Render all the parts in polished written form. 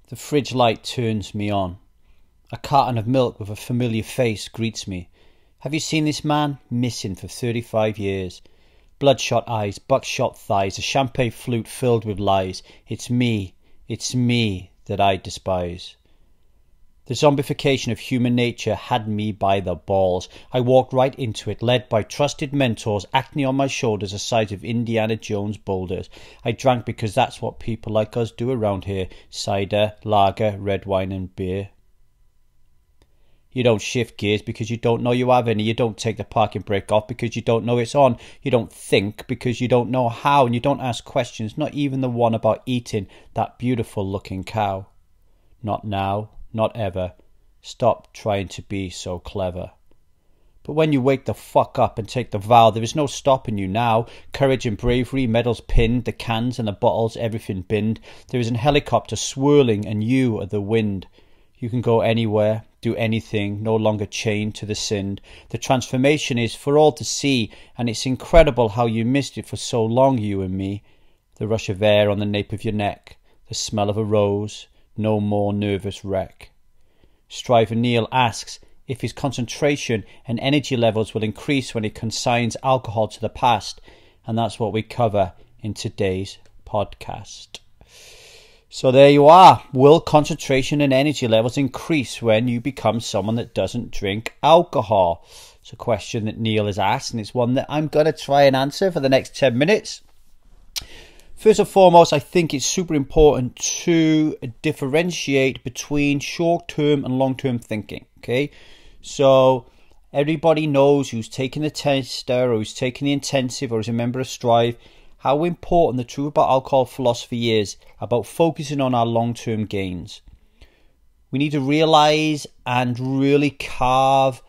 The fridge light turns me on. A carton of milk with a familiar face greets me. Have you seen this man? Missing for 35 years. Bloodshot eyes, buckshot thighs, a champagne flute filled with lies. It's me that I despise. The zombification of human nature had me by the balls. I walked right into it, led by trusted mentors, acne on my shoulders, the size of Indiana Jones boulders. I drank because that's what people like us do around here. Cider, lager, red wine and beer. You don't shift gears because you don't know you have any. You don't take the parking brake off because you don't know it's on. You don't think because you don't know how. And you don't ask questions, not even the one about eating that beautiful looking cow. Not now. Not ever. Stop trying to be so clever. But when you wake the fuck up and take the vow, there is no stopping you now. Courage and bravery, medals pinned, the cans and the bottles, everything binned. There is an helicopter swirling and you are the wind. You can go anywhere, do anything, no longer chained to the sin. The transformation is for all to see, and it's incredible how you missed it for so long, you and me. The rush of air on the nape of your neck, the smell of a rose, no more nervous wreck. Striver Neil asks if his concentration and energy levels will increase when he consigns alcohol to the past, and that's what we cover in today's podcast. So there you are. Will concentration and energy levels increase when you become someone that doesn't drink alcohol? It's a question that Neil has asked, and it's one that I'm going to try and answer for the next 10 minutes. First and foremost, I think it's super important to differentiate between short-term and long-term thinking, okay? So everybody knows who's taking the tester or who's taking the intensive or is a member of Strive, how important the truth about alcohol philosophy is about focusing on our long-term gains. We need to realize and really carve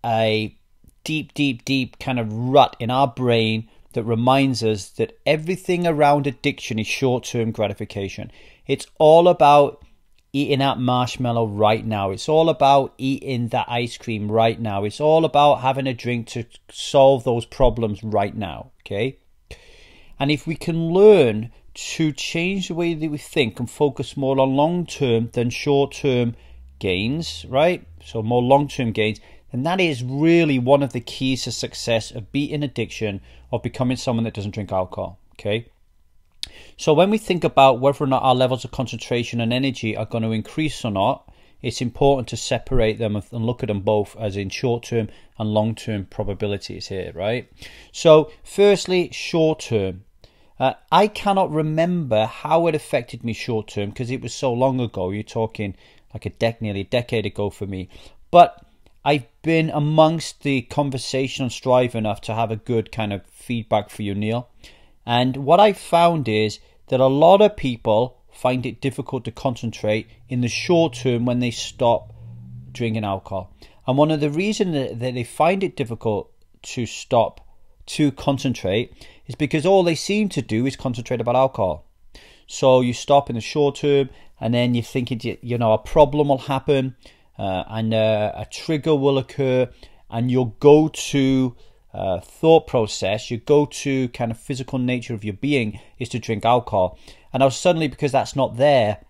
a deep kind of rut in our brain that reminds us that everything around addiction is short-term gratification. It's all about eating that marshmallow right now. It's all about eating that ice cream right now. It's all about having a drink to solve those problems right now, okay? And if we can learn to change the way that we think and focus more on long-term than short-term gains, right? So more long-term gains, and that is really one of the keys to success of beating addiction, of becoming someone that doesn't drink alcohol, okay? So when we think about whether or not our levels of concentration and energy are going to increase or not, it's important to separate them and look at them both as in short-term and long-term probabilities here, right? So firstly, short-term. I cannot remember how it affected me short-term because it was so long ago. You're talking like nearly a decade ago for me. But I've been amongst the conversation on Strive enough to have a good kind of feedback for you, Neil. And what I found is that a lot of people find it difficult to concentrate in the short term when they stop drinking alcohol. And one of the reasons that they find it difficult to stop to concentrate is because all they seem to do is concentrate about alcohol. So you stop in the short term and then you're thinking, you know, a problem will happen. And a trigger will occur, and your go-to thought process, your go-to kind of physical nature of your being is to drink alcohol. And now suddenly, because that's not there,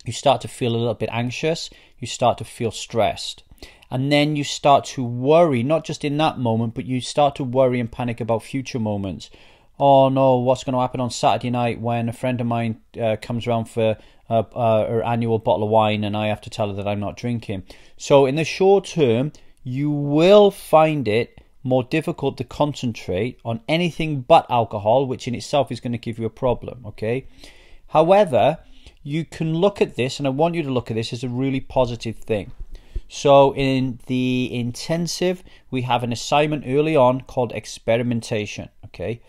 you start to feel a little bit anxious, you start to feel stressed. And then you start to worry, not just in that moment, but you start to worry and panic about future moments. Oh no, what's going to happen on Saturday night when a friend of mine comes around for her annual bottle of wine and I have to tell her that I'm not drinking. So in the short term, you will find it more difficult to concentrate on anything but alcohol, which in itself is going to give you a problem, okay? However, you can look at this, and I want you to look at this as a really positive thing. So in the intensive, we have an assignment early on called experimentation, okay?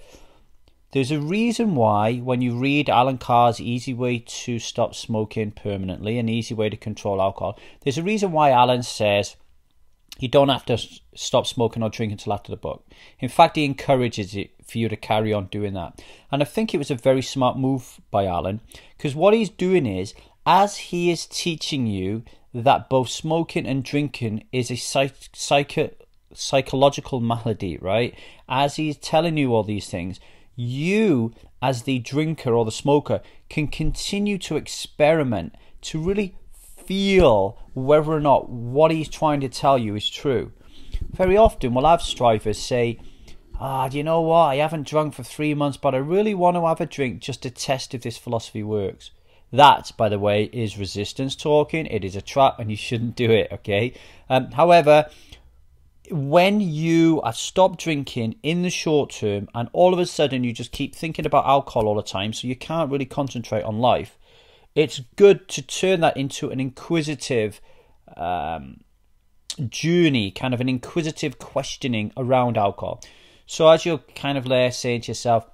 There's a reason why when you read Alan Carr's Easy Way to Stop Smoking Permanently, an easy way to control alcohol, there's a reason why Alan says you don't have to stop smoking or drinking until after the book. In fact, he encourages it for you to carry on doing that. And I think it was a very smart move by Alan, because what he's doing is, as he is teaching you that both smoking and drinking is a psychological malady, right? As he's telling you all these things, you, as the drinker or the smoker, can continue to experiment to really feel whether or not what he's trying to tell you is true. Very often we'll have strivers say, do you know what, I haven't drunk for 3 months, but I really want to have a drink just to test if this philosophy works. That, by the way, is resistance talking. It is a trap and you shouldn't do it, okay? However, when you have stopped drinking in the short term and all of a sudden you just keep thinking about alcohol all the time, so you can't really concentrate on life, it's good to turn that into an inquisitive journey, kind of an inquisitive questioning around alcohol. So as you're kind of there saying to yourself,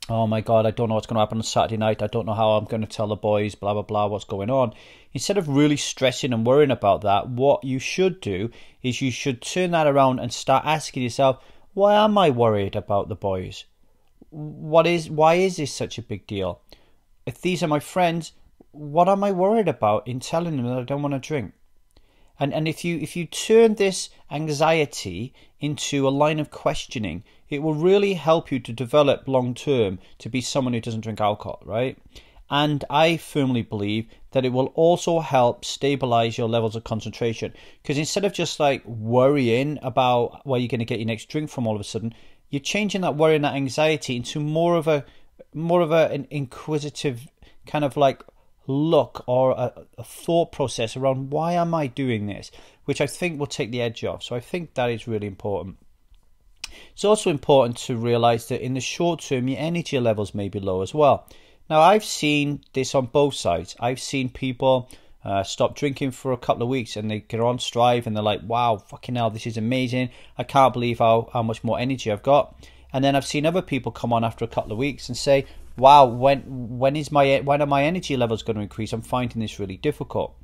oh my God, I don't know what's going to happen on Saturday night. I don't know how I'm going to tell the boys, blah, blah, blah, what's going on. Instead of really stressing and worrying about that, what you should do is you should turn that around and start asking yourself, why am I worried about the boys? Why is this such a big deal? If these are my friends, what am I worried about in telling them that I don't want to drink? And if you turn this anxiety into a line of questioning, it will really help you to develop long term to be someone who doesn't drink alcohol, right? And I firmly believe that it will also help stabilize your levels of concentration, because instead of just like worrying about where you're going to get your next drink from all of a sudden, you're changing that worry and that anxiety into more of an inquisitive kind of like look or a thought process around why am I doing this, which I think will take the edge off. So I think that is really important. It's also important to realize that in the short term, your energy levels may be low as well. Now, I've seen this on both sides. I've seen people stop drinking for a couple of weeks and they get on Strive and they're like, wow, fucking hell, this is amazing. I can't believe how much more energy I've got. And then I've seen other people come on after a couple of weeks and say, wow, when are my energy levels going to increase? I'm finding this really difficult.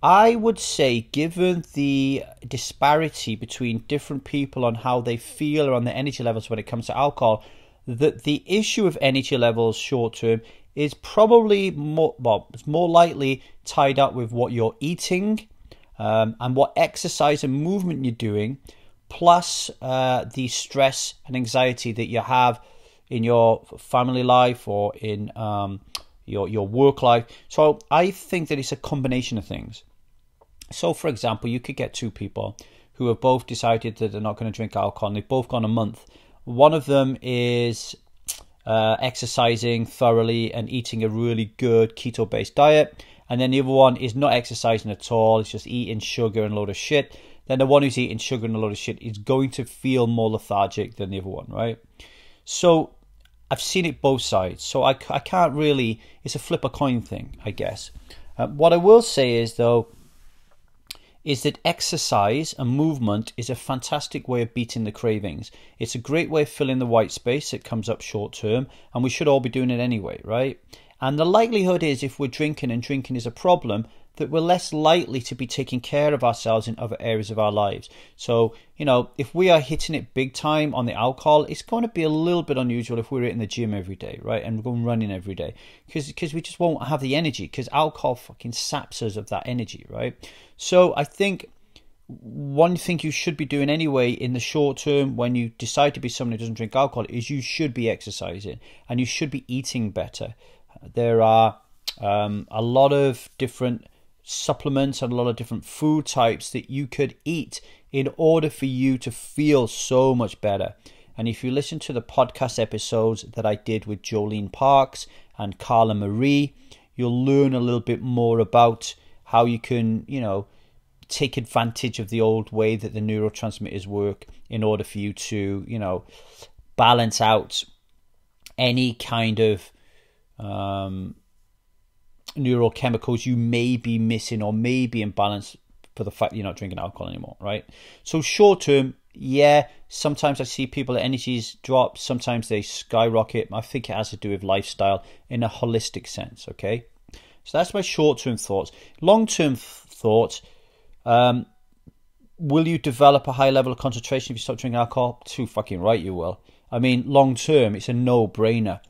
I would say, given the disparity between different people on how they feel around their energy levels when it comes to alcohol, that the issue of energy levels short term is probably more likely tied up with what you're eating and what exercise and movement you're doing, plus the stress and anxiety that you have in your family life or in your work life. So I think that it's a combination of things. So, for example, you could get two people who have both decided that they're not going to drink alcohol and they've both gone a month. One of them is exercising thoroughly and eating a really good keto-based diet. And then the other one is not exercising at all. It's just eating sugar and a load of shit. Then the one who's eating sugar and a load of shit is going to feel more lethargic than the other one, right? So I've seen it both sides. So I can't really, it's a flip a coin thing, I guess. What I will say is, though, is that exercise and movement is a fantastic way of beating the cravings. It's a great way of filling the white space that comes up short term, and we should all be doing it anyway, right? And the likelihood is, if we're drinking and drinking is a problem, that we're less likely to be taking care of ourselves in other areas of our lives. So, you know, if we are hitting it big time on the alcohol, it's going to be a little bit unusual if we're in the gym every day, right? And we're going running every day, because we just won't have the energy, because alcohol fucking saps us of that energy, right? So I think one thing you should be doing anyway in the short term when you decide to be someone who doesn't drink alcohol is you should be exercising and you should be eating better. There are a lot of different supplements and a lot of different food types that you could eat in order for you to feel so much better. And if you listen to the podcast episodes that I did with Jolene Parks and Carla Marie, you'll learn a little bit more about how you can, you know, take advantage of the old way that the neurotransmitters work in order for you to, you know, balance out any kind of neurochemicals you may be missing or may be imbalanced for the fact that you're not drinking alcohol anymore, right? So short term, yeah, sometimes I see people, their energies drop, sometimes they skyrocket. I think it has to do with lifestyle in a holistic sense, okay? So that's my short-term thoughts. Long-term thoughts, will you develop a high level of concentration if you stop drinking alcohol? Too fucking right you will. I mean, long-term, it's a no-brainer.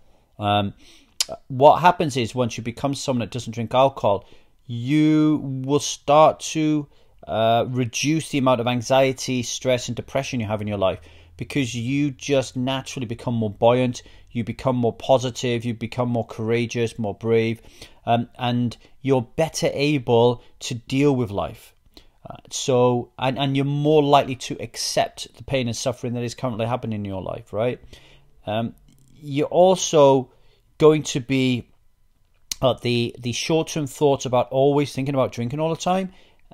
What happens is, once you become someone that doesn't drink alcohol, you will start to reduce the amount of anxiety, stress and depression you have in your life, because you just naturally become more buoyant. you become more positive, you become more courageous, more brave, and you're better able to deal with life. And you're more likely to accept the pain and suffering that is currently happening in your life, right? You're also going to be the short-term thoughts about always thinking about drinking all the time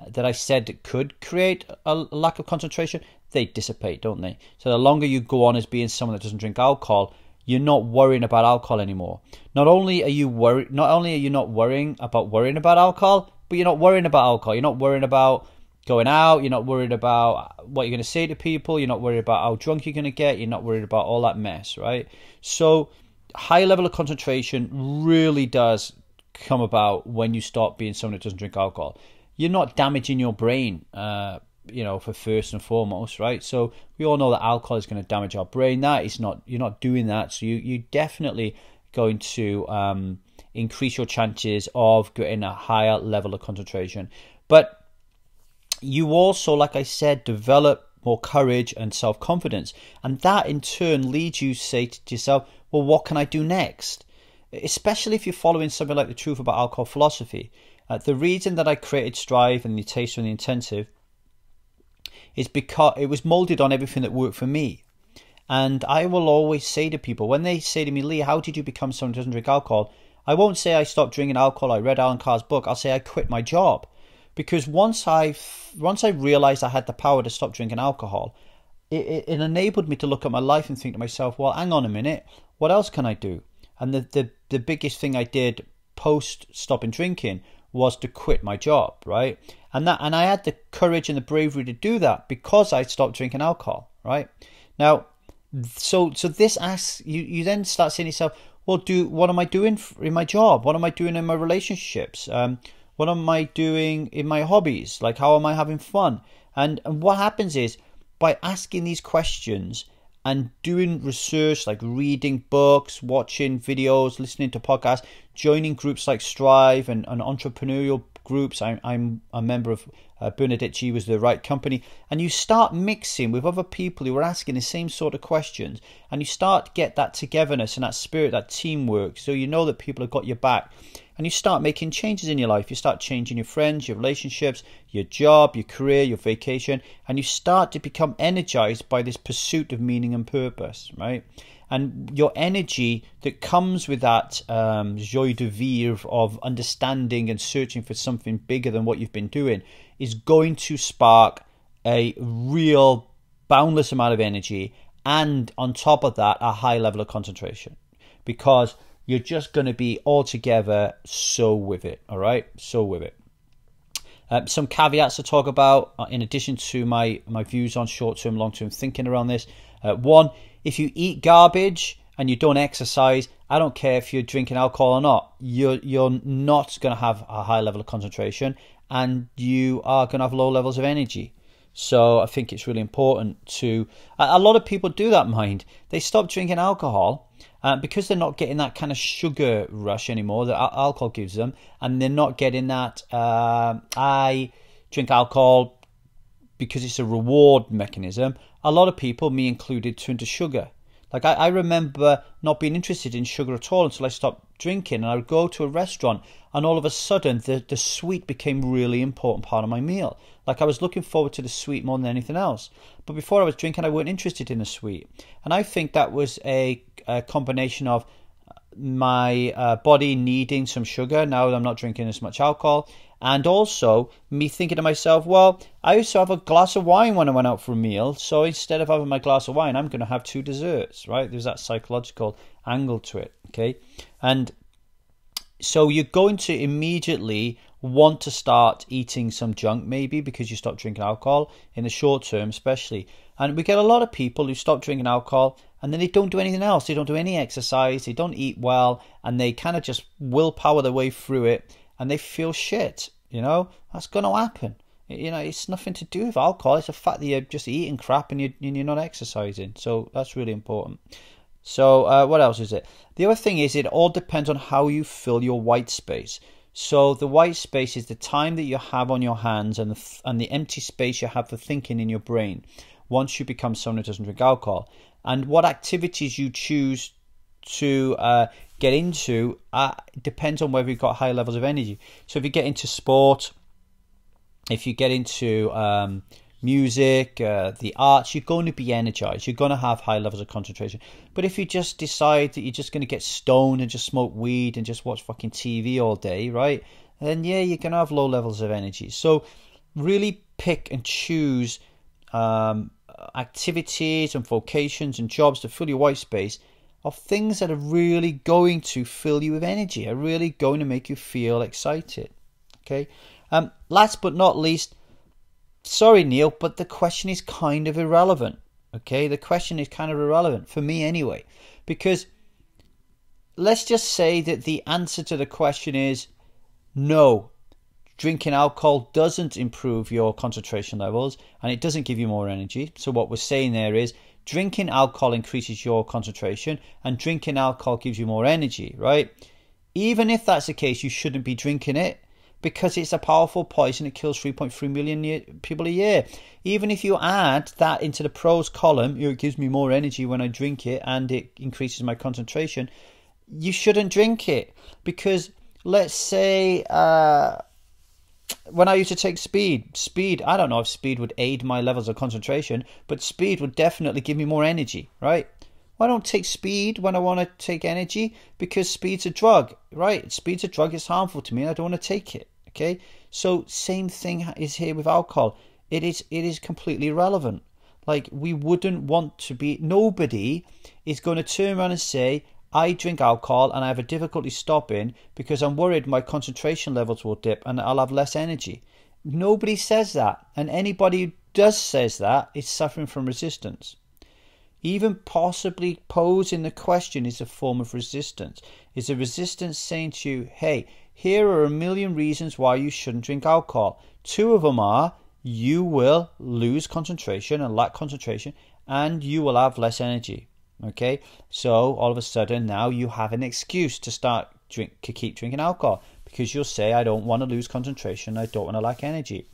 that I said could create a lack of concentration, they dissipate, don't they? So the longer you go on as being someone that doesn't drink alcohol, you're not worrying about alcohol anymore. Not only are you not worrying about alcohol, but you're not worrying about alcohol. You're not worrying about going out. You're not worried about what you're going to say to people. You're not worried about how drunk you're going to get. You're not worried about all that mess, right? So high level of concentration really does come about when you stop being someone that doesn't drink alcohol. You're not damaging your brain, for first and foremost, right? So we all know that alcohol is going to damage our brain. You're not doing that. So you definitely going to increase your chances of getting a higher level of concentration. But you also, like I said, develop more courage and self-confidence. And that in turn leads you to say to yourself, well, what can I do next? Especially if you're following something like the Truth About Alcohol philosophy. The reason that I created Strive and the Taster and the Intensive is because it was molded on everything that worked for me. And I will always say to people, when they say to me, Lee, how did you become someone who doesn't drink alcohol? I won't say I stopped drinking alcohol, I read Alan Carr's book. I'll say I quit my job. Because once I realized I had the power to stop drinking alcohol, it enabled me to look at my life and think to myself, well, hang on a minute, what else can I do? And the biggest thing I did post stopping drinking was to quit my job, right? And I had the courage and the bravery to do that because I stopped drinking alcohol, right? Now, so this asks you then start saying to yourself, well, what am I doing in my job? What am I doing in my relationships? What am I doing in my hobbies? Like, how am I having fun? And what happens is, by asking these questions and doing research, like reading books, watching videos, listening to podcasts, joining groups like Strive and entrepreneurial groups. I'm a member of Bernadette G was the right company. And you start mixing with other people who are asking the same sort of questions. And you start to get that togetherness and that spirit, that teamwork. So you know that people have got your back. And you start making changes in your life. You start changing your friends, your relationships, your job, your career, your vacation. And you start to become energized by this pursuit of meaning and purpose, right? And your energy that comes with that joie de vivre of understanding and searching for something bigger than what you've been doing is going to spark a real boundless amount of energy. And on top of that, a high level of concentration. Because you're just going to be altogether so with it, all right? So with it. Some caveats to talk about, in addition to my views on short-term, long-term thinking around this. One, if you eat garbage and you don't exercise, I don't care if you're drinking alcohol or not, you're not going to have a high level of concentration and you are going to have low levels of energy. So I think it's really important to... A lot of people do that, mind. They stop drinking alcohol because they're not getting that kind of sugar rush anymore that alcohol gives them, and they're not getting that I drink alcohol because it's a reward mechanism. A lot of people, me included, turn to sugar. Like I remember not being interested in sugar at all until I stopped drinking, and I would go to a restaurant and all of a sudden the sweet became a really important part of my meal. Like I was looking forward to the sweet more than anything else. But before I was drinking, I weren't interested in the sweet. And I think that was a combination of my body needing some sugar now that I'm not drinking as much alcohol, and also me thinking to myself, well, I used to have a glass of wine when I went out for a meal, so instead of having my glass of wine, I'm going to have two desserts, right? There's that psychological angle to it, okay? And so you're going to immediately want to start eating some junk, maybe because you stop drinking alcohol in the short term especially. And we get a lot of people who stop drinking alcohol and then they don't do anything else. They don't do any exercise, they don't eat well, and they kind of just willpower their way through it, and they feel shit. You know, that's going to happen. You know, it's nothing to do with alcohol. It's the fact that you're just eating crap and you're not exercising. So that's really important. So what else is it? The other thing is, it all depends on how you fill your white space. So the white space is the time that you have on your hands and the empty space you have for thinking in your brain once you become someone who doesn't drink alcohol. And what activities you choose to get into depends on whether you've got high levels of energy. So if you get into sport, if you get into music, the arts, you're going to be energized. You're going to have high levels of concentration. But if you just decide that you're just going to get stoned and just smoke weed and just watch fucking TV all day, right? Then yeah, you're going to have low levels of energy. So really pick and choose activities and vocations and jobs to fill your white space of things that are really going to fill you with energy, are really going to make you feel excited. Okay. Last but not least, sorry, Neil, but the question is kind of irrelevant. Okay, the question is kind of irrelevant for me anyway, because let's just say that the answer to the question is no. Drinking alcohol doesn't improve your concentration levels and it doesn't give you more energy. So what we're saying there is drinking alcohol increases your concentration and drinking alcohol gives you more energy, right? Even if that's the case, you shouldn't be drinking it because it's a powerful poison. It kills 3.3 million people a year. Even if you add that into the pros column, it gives me more energy when I drink it and it increases my concentration, you shouldn't drink it. Because let's say when I used to take speed, I don't know if speed would aid my levels of concentration, but speed would definitely give me more energy, right? I don't take speed when I want to take energy because speed's a drug, right? Speed's a drug, it's harmful to me and I don't want to take it, okay? So same thing is here with alcohol. It is completely irrelevant. Like, we wouldn't want to be, nobody is going to turn around and say, I drink alcohol and I have a difficulty stopping because I'm worried my concentration levels will dip and I'll have less energy. Nobody says that. And anybody who does says that is suffering from resistance. Even possibly posing the question is a form of resistance. Is a resistance saying to you, hey, here are a million reasons why you shouldn't drink alcohol. 2 of them are you will lose concentration and lack concentration and you will have less energy. Okay, so all of a sudden now you have an excuse to keep drinking alcohol because you'll say, I don't want to lose concentration, I don't want to lack energy.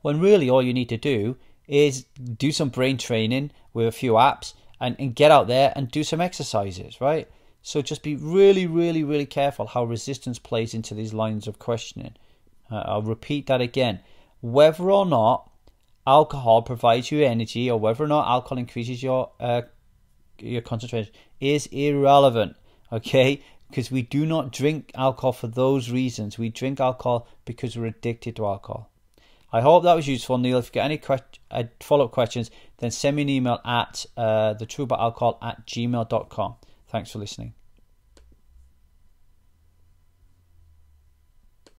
When really all you need to do is do some brain training with a few apps and get out there and do some exercises, right? So just be really, really, really careful how resistance plays into these lines of questioning. I'll repeat that again. Whether or not alcohol provides you energy or whether or not alcohol increases your concentration is irrelevant, okay? Because we do not drink alcohol for those reasons. We drink alcohol because we're addicted to alcohol. I hope that was useful, Neil. If you've got any follow-up questions, then send me an email at thetrueaboutalcohol@gmail.com. Thanks for listening.